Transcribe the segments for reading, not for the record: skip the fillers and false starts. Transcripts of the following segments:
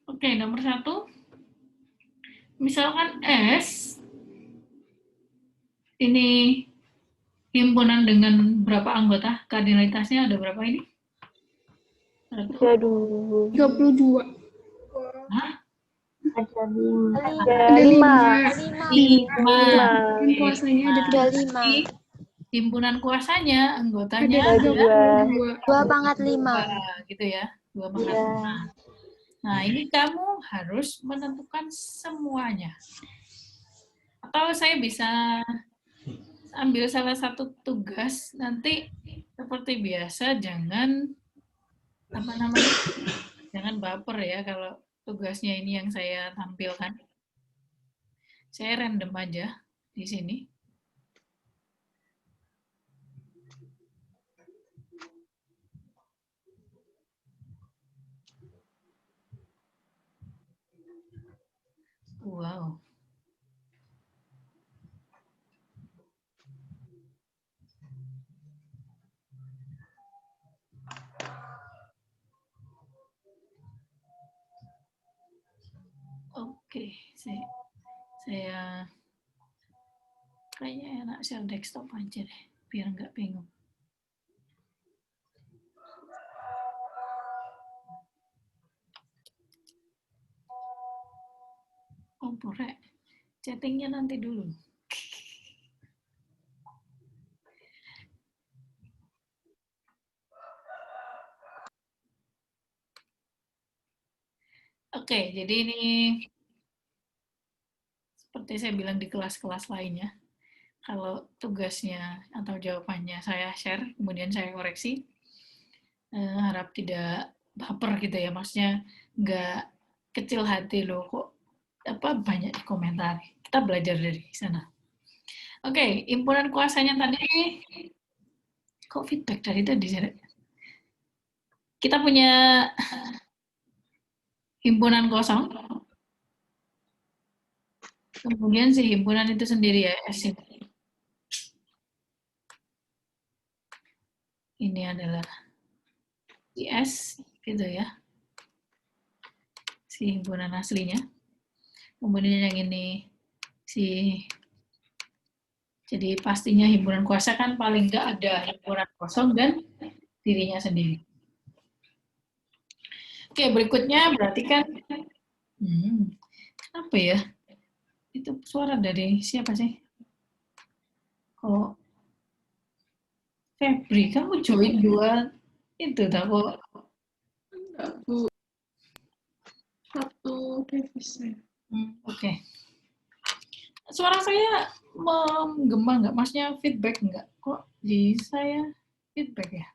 Oke, nomor 1. Misalkan S ini himpunan dengan berapa anggota? Kardinalitasnya ada berapa ini? 32. Hah? Ada 5. Ada 5. 5. Dan kuasanya ada 5. Himpunan kuasanya, anggotanya ada 32. 2/5. Gitu ya. 2/5. Nah, ini kamu harus menentukan semuanya. Atau saya bisa ambil salah satu tugas, nanti seperti biasa jangan jangan baper ya kalau tugasnya ini yang saya tampilkan. Saya random aja di sini. Wow. Oke, saya kayaknya enak share desktop aja deh, biar nggak bingung. Oh, boleh. Chattingnya nanti dulu. Oke, jadi ini seperti saya bilang di kelas-kelas lainnya, kalau tugasnya atau jawabannya saya share, kemudian saya koreksi, harap tidak baper gitu ya, maksudnya nggak kecil hati loh, kok apa banyak di komentar. Kita belajar dari sana. Oke, himpunan kuasanya tadi, kok feedback dari tadi? Kita punya himpunan kosong, kemudian si himpunan itu sendiri ya, S ini adalah si S gitu ya, si himpunan aslinya. Kemudian yang ini si, jadi pastinya himpunan kuasa kan paling nggak ada himpunan kosong dan dirinya sendiri. Oke, berikutnya berarti kan, apa ya? Itu suara dari siapa sih? Kok Febri, kamu join dua itu tak kok? Enggak, Bu. Satu devisa. Oke. Suara saya menggema nggak? Maksudnya feedback nggak? Kok di saya feedback ya?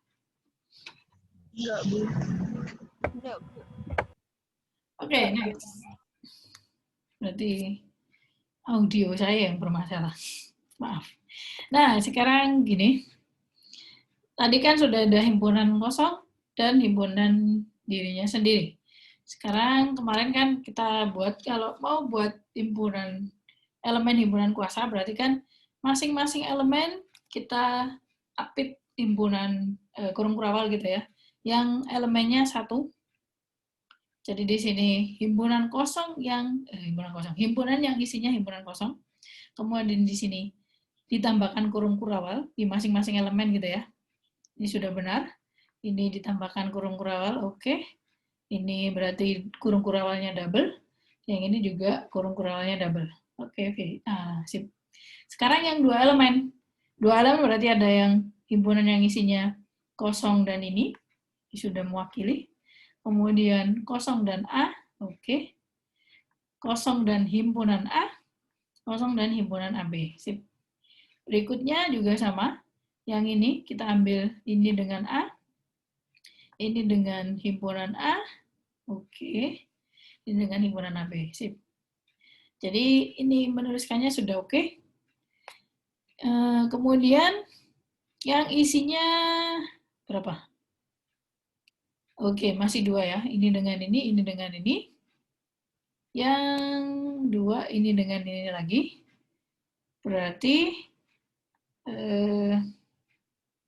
Enggak, Bu. Oke, next. Berarti audio saya yang bermasalah. Maaf. Nah, sekarang gini. Tadi kan sudah ada himpunan kosong dan himpunan dirinya sendiri. Sekarang kemarin kan kita buat, kalau mau buat himpunan, elemen himpunan kuasa, berarti kan masing-masing elemen kita apit himpunan kurung kurawal gitu ya, yang elemennya 1. Jadi di sini himpunan kosong yang himpunan yang isinya himpunan kosong. Kemudian di sini ditambahkan kurung kurawal di masing-masing elemen gitu ya. Ini sudah benar. Ini ditambahkan kurung kurawal, oke. Ini berarti kurung kurawalnya double. Yang ini juga kurung kurawalnya double. Oke, sip. Sekarang yang dua elemen. Dua elemen berarti ada yang himpunan yang isinya kosong dan ini sudah mewakili. Kemudian kosong dan A, oke. Kosong dan himpunan A, kosong dan himpunan AB. Sip. Berikutnya juga sama. Yang ini kita ambil ini dengan A, ini dengan himpunan A, oke. Ini dengan himpunan AB. Sip. Jadi ini menuliskannya sudah oke. Kemudian yang isinya berapa? Oke, masih 2 ya. Ini dengan ini dengan ini. Yang 2 ini dengan ini lagi. Berarti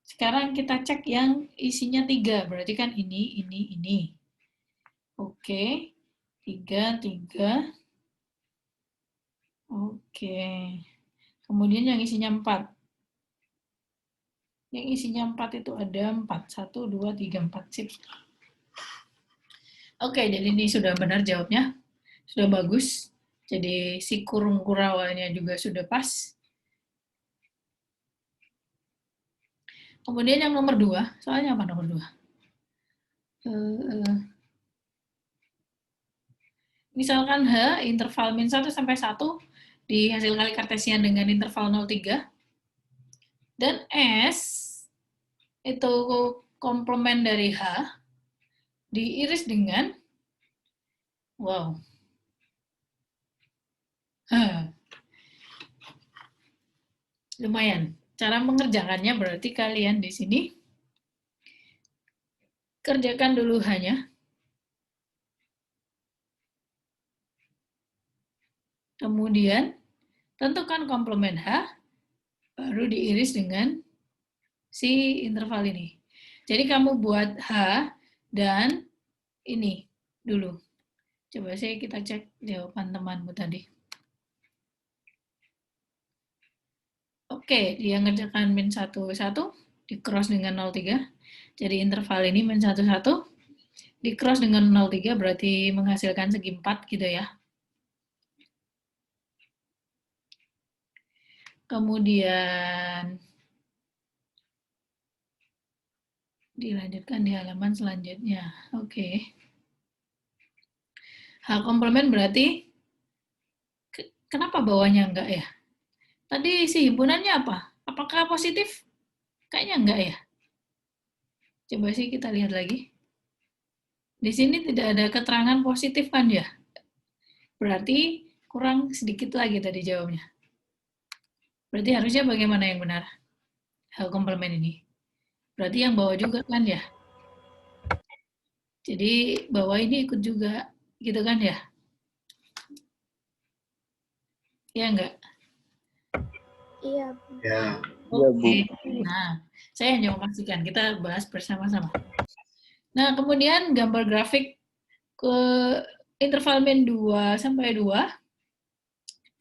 sekarang kita cek yang isinya 3. Berarti kan ini. Oke. 3, 3. Oke. Kemudian yang isinya 4. Yang isinya 4 itu ada 4. 1, 2, 3, 4. Sip. Oke, jadi ini sudah benar jawabnya. Sudah bagus. Jadi si kurung kurawalnya juga sudah pas. Kemudian yang nomor 2, soalnya apa nomor 2? Misalkan H, interval min 1 sampai 1, di hasil kali kartesian dengan interval 0,3. Dan S, itu komplement dari H, diiris dengan, wow, lumayan. Cara mengerjakannya berarti kalian di sini kerjakan dulu hanya. Kemudian tentukan komplement H, baru diiris dengan si interval ini. Jadi kamu buat H dan ini dulu. Coba saya kita cek jawaban temanmu tadi. Oke, dia ngerjakan min 1, 1, di cross dengan 0,3. Jadi interval ini min 1, 1, di cross dengan 0,3 berarti menghasilkan segi 4 gitu ya. Kemudian dilanjutkan di halaman selanjutnya. Oke. H komplement berarti kenapa bawahnya enggak ya? Tadi si himpunannya apa? Apakah positif? Kayaknya enggak ya. Coba sih kita lihat lagi. Di sini tidak ada keterangan positif kan ya? Berarti kurang sedikit lagi tadi jawabnya. Berarti harusnya bagaimana yang benar? Hal komplement ini. Berarti yang bawah juga kan ya? Jadi bawah ini ikut juga, gitu kan ya? Ya enggak? Iya. Ya. Oke. Nah, saya hanya memastikan, kita bahas bersama-sama. Nah, kemudian gambar grafik ke interval min 2 sampai 2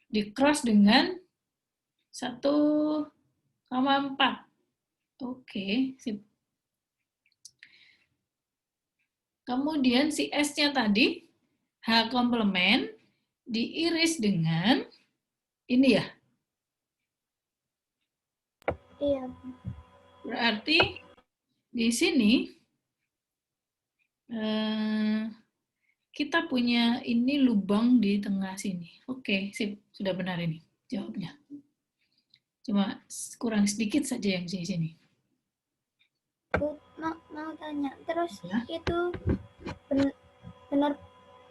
di cross dengan 1,4. Oke, sip. Kemudian si S-nya tadi, H komplement, diiris dengan ini ya. Iya. Berarti di sini kita punya ini lubang di tengah sini. Oke, sip. Sudah benar ini jawabnya. Cuma kurang sedikit saja yang di sini. Mau tanya, terus Ya. itu benar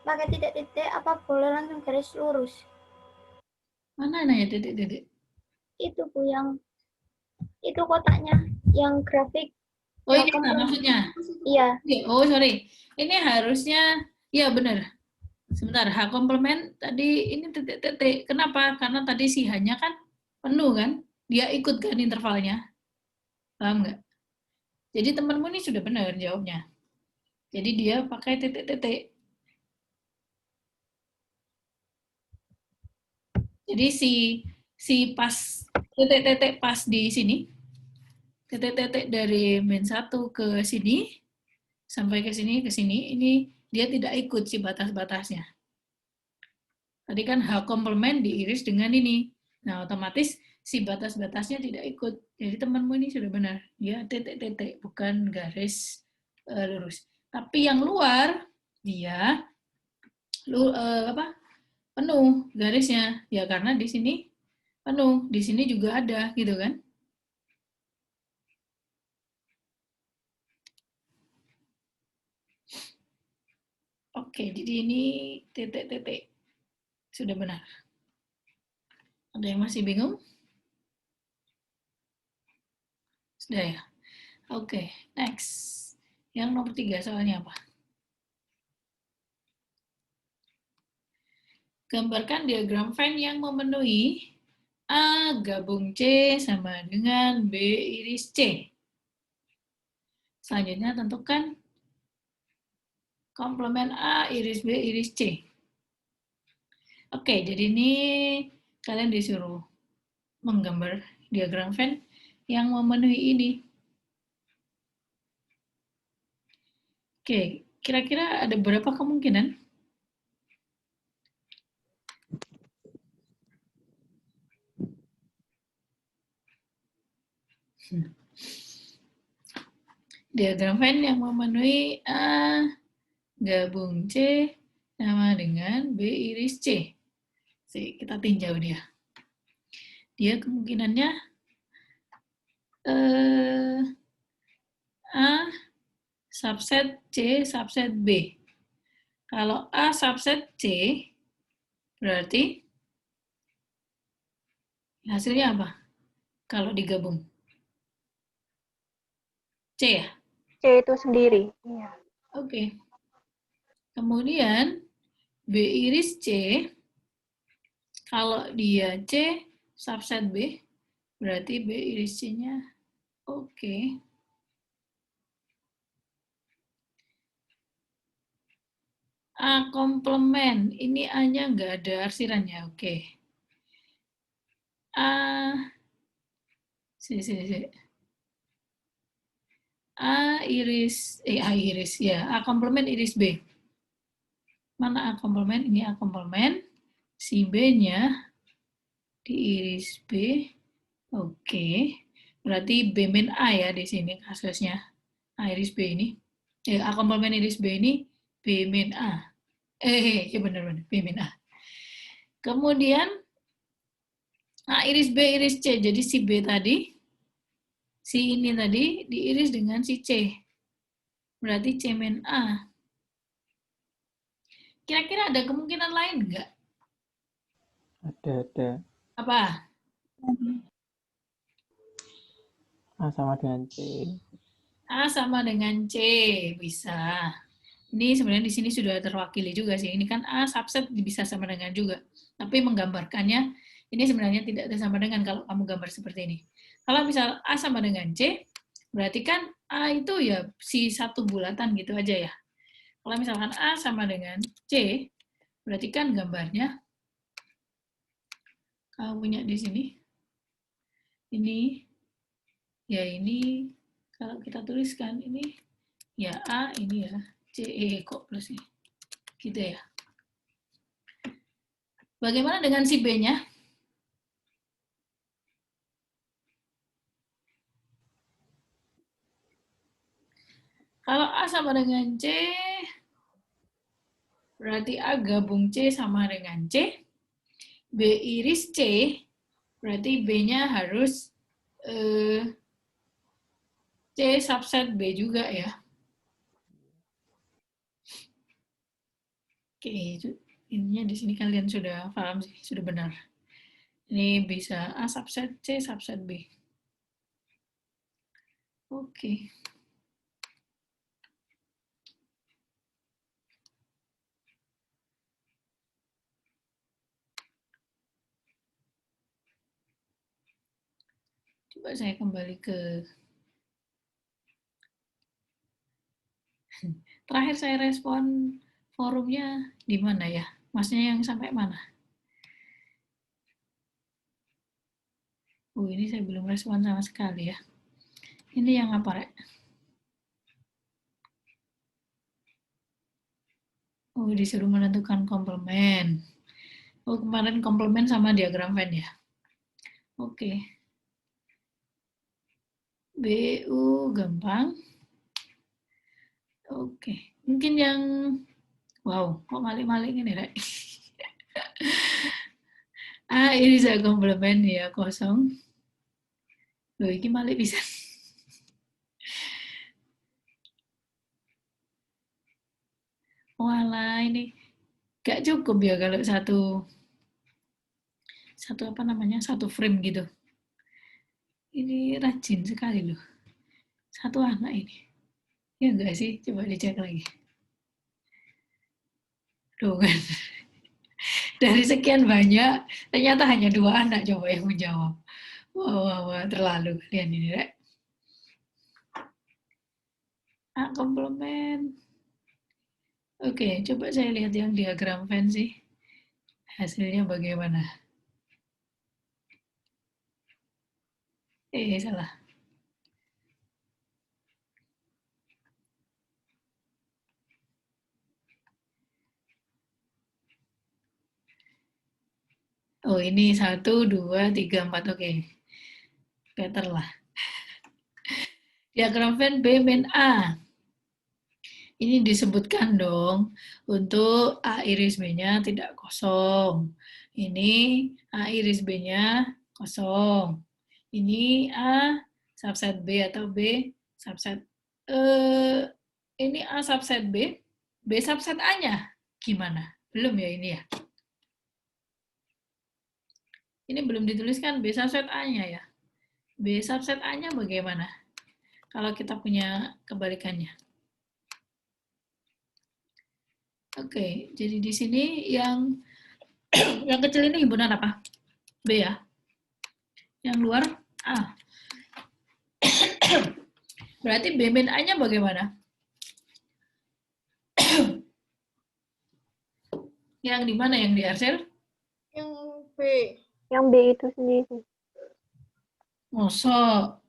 pakai titik-titik apa boleh langsung garis lurus? Mana nanya titik-titik? Itu Bu yang itu kotaknya yang grafik. Oh, ini maksudnya? Iya. Oh, sorry. Ini harusnya, ya benar. Sebentar, H komplement tadi ini titik-titik. Kenapa? Karena tadi si H-nya kan penuh kan? Dia ikut kan intervalnya. Paham nggak? Jadi temanmu ini sudah benar jawabnya. Jadi dia pakai titik-titik. Jadi si pas titik-titik pas di sini, titik-titik dari min 1 ke sini, sampai ke sini, ini dia tidak ikut si batas-batasnya. Tadi kan H komplement diiris dengan ini. Nah, otomatis si batas-batasnya tidak ikut. Jadi temanmu ini sudah benar. Dia titik-titik, bukan garis lurus. Tapi yang luar, dia penuh garisnya. Ya karena di sini penuh, di sini juga ada, gitu kan. Oke, jadi ini titik-titik. Sudah benar. Ada yang masih bingung? Sudah ya? Oke, next. Yang nomor 3 soalnya apa? Gambarkan diagram Venn yang memenuhi A gabung C sama dengan B iris C. Selanjutnya tentukan Komplement A, iris B, iris C. Oke, jadi ini kalian disuruh menggambar diagram Venn yang memenuhi ini. Oke, kira-kira ada berapa kemungkinan? Diagram Venn yang memenuhi A gabung C sama dengan B iris C. Kita tinjau dia. Dia kemungkinannya A subset C subset B. Kalau A subset C, berarti hasilnya apa? Kalau digabung. C ya? C itu sendiri. Iya. Oke. Kemudian B iris C, kalau dia C subset B, berarti B iris C-nya oke. A komplement, ini A-nya nggak ada arsirannya, oke. A, A iris, ya, A komplement iris B. Mana A komplement? Ini A komplement. Si B-nya di iris B. Oke. Berarti B min A ya di sini kasusnya. A iris B ini. A komplement iris B ini B min A. Ya benar-benar B min A. Kemudian A iris B iris C. Jadi si B tadi, si ini tadi diiris dengan si C. Berarti C min A. Kira-kira ada kemungkinan lain nggak? Ada. Apa? A sama dengan C. A sama dengan C, bisa. Ini sebenarnya di sini sudah terwakili juga sih. Ini kan A subset bisa sama dengan juga. Tapi menggambarkannya, ini sebenarnya tidak ada sama dengan kalau kamu gambar seperti ini. Kalau misal A sama dengan C, berarti kan A itu ya si satu bulatan gitu aja ya. Kalau misalkan A sama dengan C, berarti kan gambarnya kamu punya di sini. Ini, ya ini, kalau kita tuliskan ini, ya A, ini ya, C, kok plus ini. Gitu ya. Bagaimana dengan si B-nya? Kalau A sama dengan C, berarti A gabung C sama dengan C. B iris C, berarti B-nya harus C subset B juga ya. Oke, ininya di sini kalian sudah paham sih, sudah benar. Ini bisa A subset C subset B. Oke. Coba saya kembali ke terakhir saya respon forumnya di mana ya? Masnya yang sampai mana? Ini saya belum respon sama sekali ya. Ini yang apa, Rek? Disuruh menentukan komplement. Kemarin komplement sama diagram Venn ya. Oke. BU gampang. Oke. Mungkin yang wow, kok malik-malik ini, Rek? Ini saya komplement ya, kosong. Loh, ini malik bisa. Walah, ini gak cukup ya kalau satu apa namanya, satu frame gitu. Ini rajin sekali loh. Satu anak ini. Ya enggak sih? Coba dicek lagi. Tuh kan. Dari sekian banyak, ternyata hanya 2 anak coba yang menjawab. Wah, terlalu kalian ini, Rek. Komplement. Oke, coba saya lihat yang diagram Venn sih. Hasilnya bagaimana? Salah. Oh, ini 1, 2, 3, 4. Oke. Better lah. Diagram Venn B min A. Ini disebutkan dong untuk A iris B-nya tidak kosong. Ini A iris B-nya kosong. Ini A subset B atau B subset ini A subset B, B subset A-nya gimana? Belum ya ini ya? Ini belum dituliskan B subset A-nya ya. B subset A-nya bagaimana? Kalau kita punya kebalikannya. Oke, jadi di sini yang kecil ini himpunan apa? B ya. Yang luar A. Berarti B min A-nya bagaimana? Yang di mana yang di Arsel? Yang B. Yang B itu sendiri. Mosok.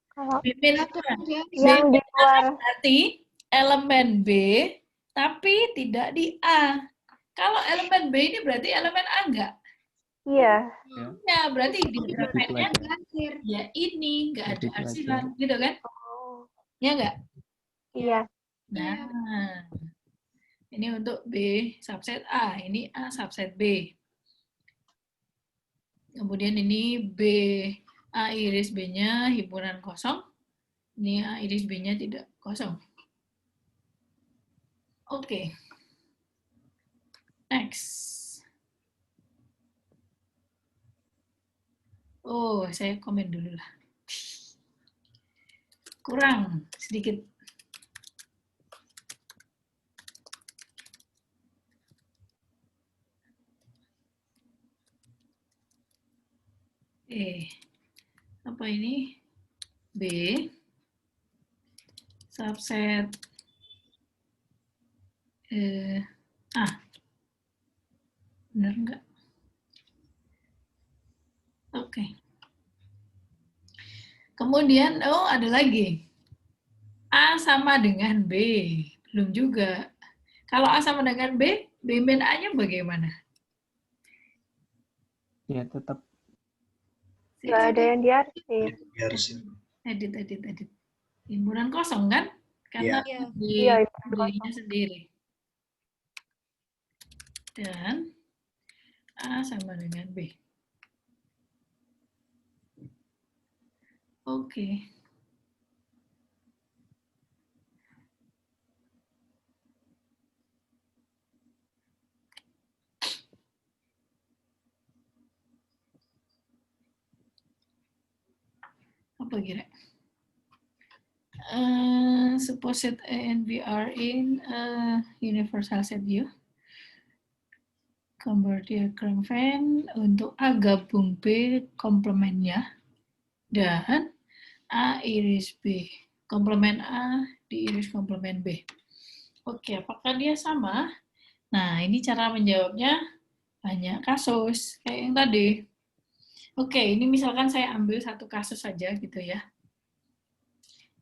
Kalau B min A. yang di luar, Berarti elemen B tapi tidak di A. Kalau elemen B ini berarti elemen A enggak? iya. Ya, berarti di Itu grafiknya Akhir. ya ini enggak ada Jadi itu aja. arsilan, gitu kan? Oh, Ya enggak? iya. Nah, ini untuk B subset A, ini A subset B. Kemudian ini B, A iris B-nya himpunan kosong. Ini A iris B-nya tidak kosong. Oke. Next. Oh, saya komen dulu lah. Kurang sedikit. Apa ini? B subset A. Benar enggak? Oke. Kemudian, oh ada lagi. A sama dengan B. Belum juga. Kalau A sama dengan B, B min A-nya bagaimana? Ya tetap Nggak ada yang diarsir. Edit. Himpunan kosong kan? Karena di Iya, dirinya sendiri. Dan A sama dengan B. Oke. Apa kira? Suppose set A and B are in a universal set U. Gambar diagram Venn untuk A gabung B komplemennya dan A iris B. Komplemen A diiris komplemen B. Oke, apakah dia sama? Nah, ini cara menjawabnya banyak kasus kayak yang tadi. Oke, ini misalkan saya ambil satu kasus saja gitu ya.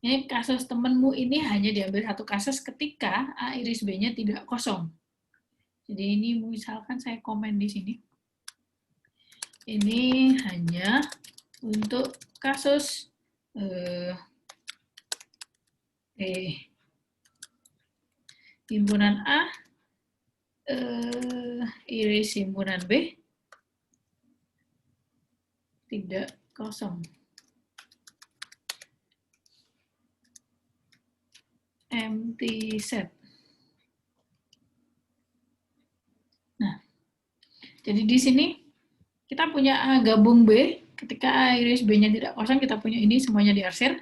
Ini kasus temenmu ini hanya diambil satu kasus ketika A iris B-nya tidak kosong. Jadi ini misalkan saya komen di sini. Ini hanya untuk kasus himpunan A iris himpunan B tidak kosong. Empty set. Nah, jadi di sini kita punya A gabung B, ketika A iris B-nya tidak kosong, kita punya ini semuanya diarsir,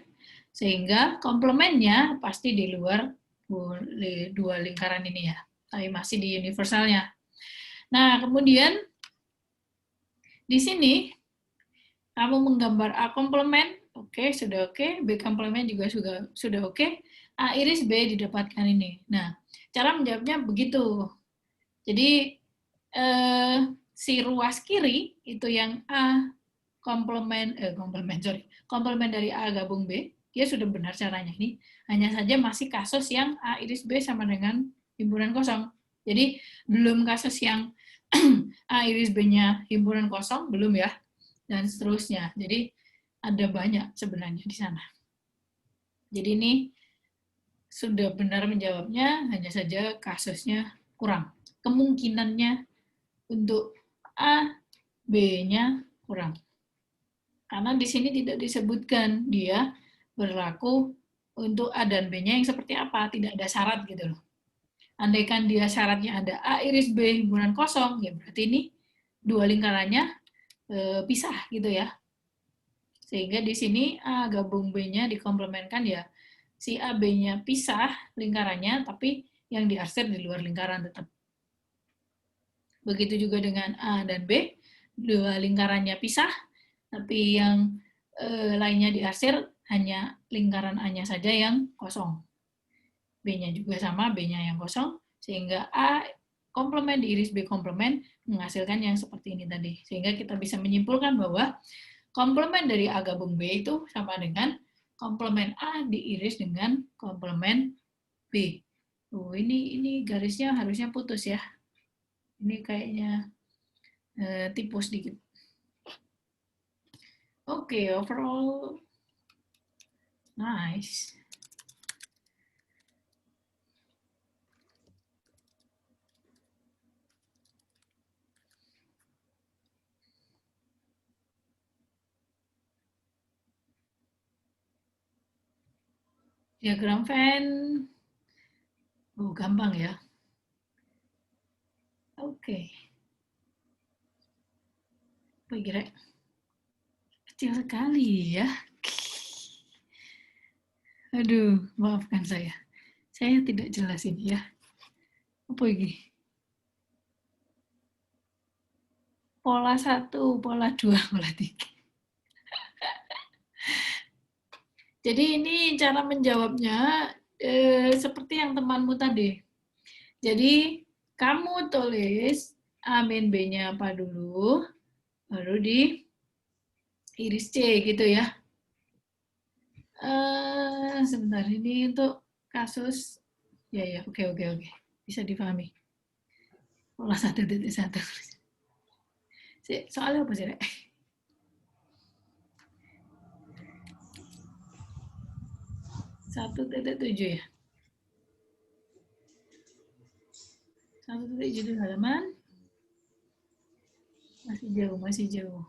sehingga komplemennya pasti di luar dua lingkaran ini ya, tapi masih di universalnya. Nah, kemudian di sini kamu menggambar A komplemen, oke, sudah oke, B komplemen juga sudah oke, A iris B didapatkan ini. Nah, cara menjawabnya begitu. Jadi si ruas kiri itu yang A komplement dari A gabung B, dia sudah benar caranya ini. Hanya saja masih kasus yang A iris B sama dengan himpunan kosong. Jadi belum kasus yang A iris B-nya himpunan kosong, belum ya, dan seterusnya. Jadi ada banyak sebenarnya di sana. Jadi ini sudah benar menjawabnya, hanya saja kasusnya kurang. Kemungkinannya untuk A, B-nya kurang. Karena di sini tidak disebutkan dia berlaku untuk A dan B-nya yang seperti apa, tidak ada syarat gitu loh. Andaikan dia syaratnya ada A iris B himpunan kosong, ya berarti ini dua lingkarannya pisah gitu ya. Sehingga di sini A gabung B-nya dikomplementkan ya, si A B-nya pisah lingkarannya, tapi yang diarsir di luar lingkaran tetap. Begitu juga dengan A dan B, dua lingkarannya pisah, tapi yang lainnya diarsir, hanya lingkaran A-nya saja yang kosong. B-nya juga sama, B-nya yang kosong, sehingga A komplement diiris B komplement menghasilkan yang seperti ini tadi. Sehingga kita bisa menyimpulkan bahwa komplement dari A gabung B itu sama dengan komplement A diiris dengan komplement B. Oh, ini garisnya harusnya putus ya. Ini kayaknya tipus sedikit. Oke, overall nice. Diagram Venn, gampang ya. Oke. Apa kira? Kecil sekali ya. Aduh, maafkan saya. Saya tidak jelas ini ya. Apa ini? Pola 1, pola 2, pola 3. Jadi ini cara menjawabnya seperti yang temanmu tadi. Jadi kamu tulis A min B-nya apa dulu, baru di iris C gitu ya. Sebentar, ini untuk kasus, ya, oke. Bisa dipahami. Pola 1.1. Soalnya apa sih, Rek? 1.7 ya. 1.7 halaman. Masih jauh.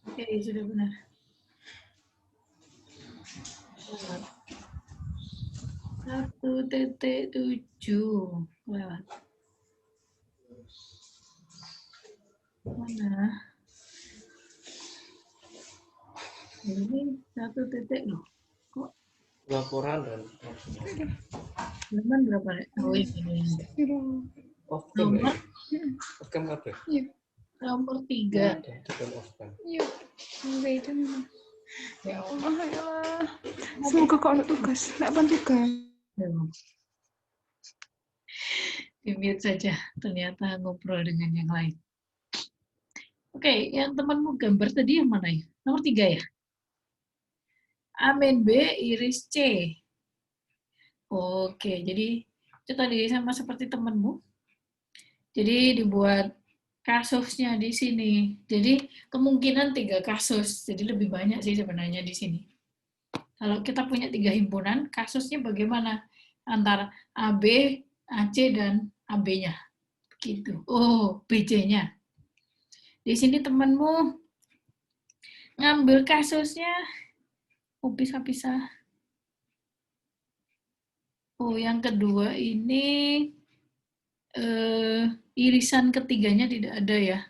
Oke, sudah benar. 1.7 lewat. Mana? Ini 1 titik loh. Kok Laporan dan halaman berapa? Oh ini. Nomor off-cam kabeh. nomor 3. Iya. Beda memang. Ya Allah, ya Allah. Semoga kau ada tugas. Nggak apa tugas. Di-mute saja. Ternyata ngobrol dengan yang lain. Oke, yang temanmu gambar tadi yang mana ya? Nomor 3 ya? A min B iris C. Oke, jadi itu tadi sama seperti temanmu. Jadi dibuat kasusnya di sini. Jadi kemungkinan 3 kasus. Jadi lebih banyak sih sebenarnya di sini. Kalau kita punya 3 himpunan, kasusnya bagaimana? Antara AB, AC, dan AB-nya. Begitu. Oh, BC-nya. Di sini temanmu ngambil kasusnya. Oh, pisah-pisah. Oh, yang kedua ini irisan ketiganya tidak ada ya.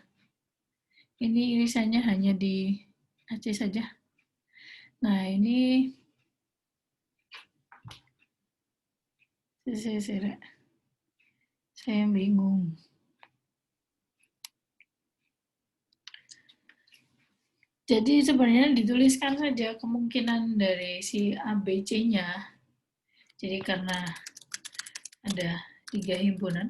Ini irisannya hanya di AC saja. Nah, ini saya bingung. Jadi sebenarnya dituliskan saja kemungkinan dari si ABC-nya. Jadi karena ada 3 himpunan.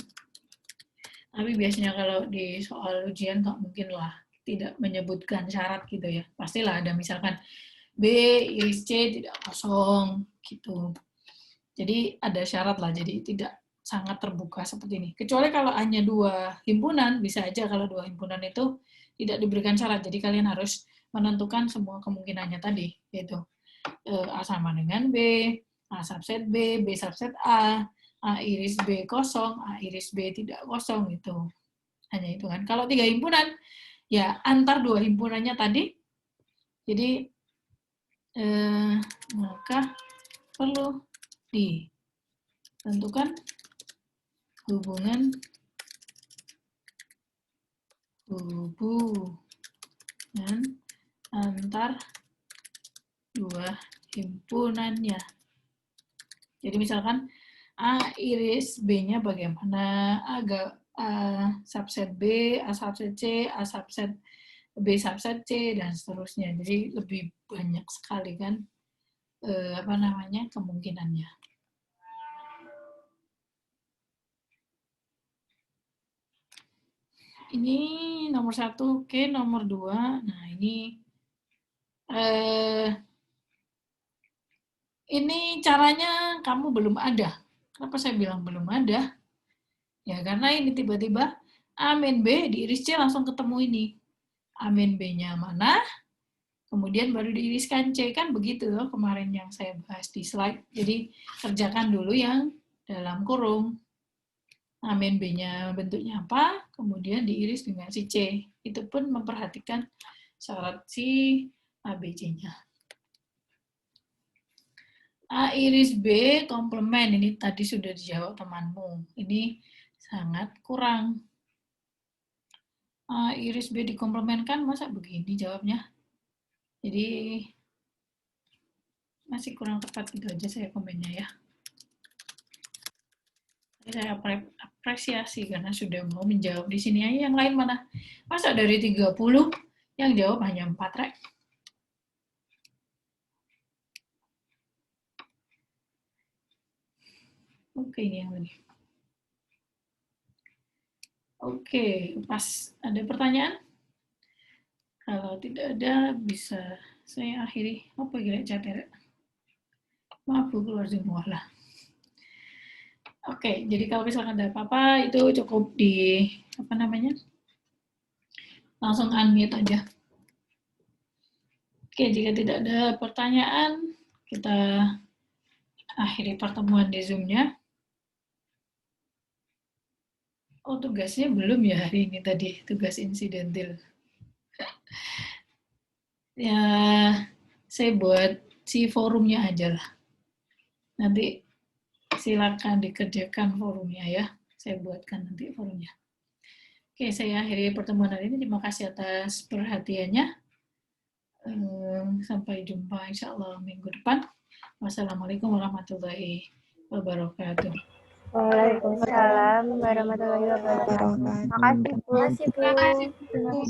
Tapi biasanya kalau di soal ujian nggak mungkin lah tidak menyebutkan syarat gitu ya. Pastilah ada misalkan B, iris C tidak kosong gitu. Jadi ada syarat lah, jadi tidak sangat terbuka seperti ini. Kecuali kalau hanya 2 himpunan, bisa aja kalau 2 himpunan itu tidak diberikan syarat. Jadi kalian harus menentukan semua kemungkinannya tadi, yaitu A sama dengan B, A subset B, B subset A iris B kosong, A iris B tidak kosong gitu. Hanya itu kan. Kalau 3 himpunan, ya antar 2 himpunannya tadi, jadi maka perlu ditentukan hubungan antar 2 himpunannya. Jadi misalkan A iris B-nya bagaimana, A subset B, A subset C, A subset B subset C, dan seterusnya. Jadi lebih banyak sekali kan kemungkinannya. Ini nomor 1, oke, nomor 2. Nah, ini caranya kamu belum ada. Kenapa saya bilang belum ada? Ya, karena ini tiba-tiba A min B diiris C langsung ketemu ini. A min B-nya mana? Kemudian baru diiriskan C, kan begitu loh kemarin yang saya bahas di slide. Jadi kerjakan dulu yang dalam kurung. A min B-nya bentuknya apa, kemudian diiris dengan si C. Itu pun memperhatikan syarat si ABC-nya. A iris B komplement, ini tadi sudah dijawab temanmu. Ini sangat kurang. A iris B dikomplementkan, masa begini jawabnya? Jadi masih kurang tepat, gitu aja saya komennya ya. Saya apresiasi karena sudah mau menjawab di sini aja. Yang lain mana? Masa dari 30 yang jawab hanya 4, Rek? Oke, ini yang ini. Oke, pas ada pertanyaan? Kalau tidak ada, bisa saya akhiri. Apa kira catat? Maaf, Bu, keluar semua lah. Oke, jadi kalau misalkan ada apa-apa, itu cukup di, langsung unmute aja. Oke, jika tidak ada pertanyaan, kita akhiri pertemuan di Zoom-nya. Oh, tugasnya belum ya hari ini tadi, tugas insidentil. Ya, saya buat si forumnya aja lah. Nanti silakan dikerjakan forumnya ya. Saya buatkan nanti forumnya. Oke, saya akhiri pertemuan hari ini. Terima kasih atas perhatiannya. Sampai jumpa insya Allah minggu depan. Wassalamualaikum warahmatullahi wabarakatuh. Waalaikumsalam warahmatullahi wabarakatuh. Makasih, Bu.